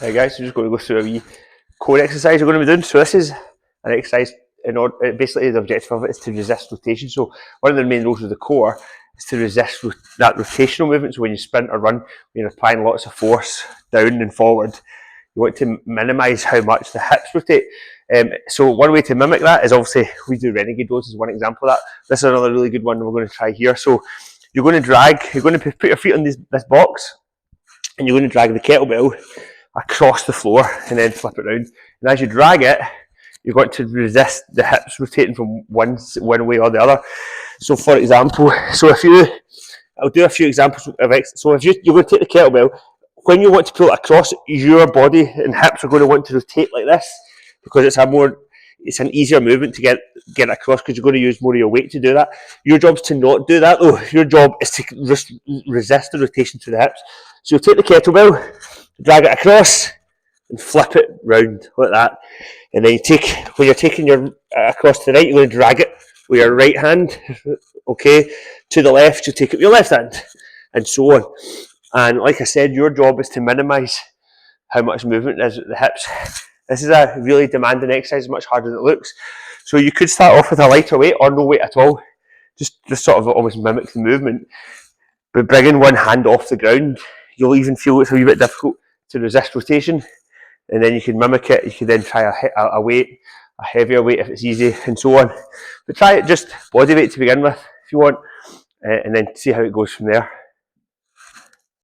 Hey guys, we're just going to go through a wee core exercise we're going to be doing. So this is an exercise in order, basically the objective of it is to resist rotation. So one of the main rules of the core is to resist that rotational movement. So when you sprint or run, when you're applying lots of force down and forward, you want to minimise how much the hips rotate. So one way to mimic that is obviously we do renegade rows as one example of that. This is another really good one we're going to try here. So you're going to put your feet on this box, and you're going to drag the kettlebell across the floor and then flip it around. And as you drag it, you're going to resist the hips rotating from one way or the other. So for example, I'll do a few examples of it. So if you're going to take the kettlebell, when you want to pull it across, your body and hips are going to want to rotate like this because it's an easier movement to get it across because you're going to use more of your weight to do that. Your job is to not do that though. Your job is to resist the rotation to the hips. So you'll take the kettlebell, drag it across and flip it round like that. And then when you're taking your across to the right, you're going to drag it with your right hand, okay? To the left, you take it with your left hand, and so on. And like I said, your job is to minimise how much movement there is at the hips. This is a really demanding exercise, much harder than it looks. So you could start off with a lighter weight or no weight at all, just sort of almost mimic the movement. But bringing one hand off the ground, you'll even feel it's a wee bit difficult to resist rotation, and then you can mimic it. You can then try a weight, a heavier weight if it's easy, and so on. But try it just body weight to begin with if you want, and then see how it goes from there.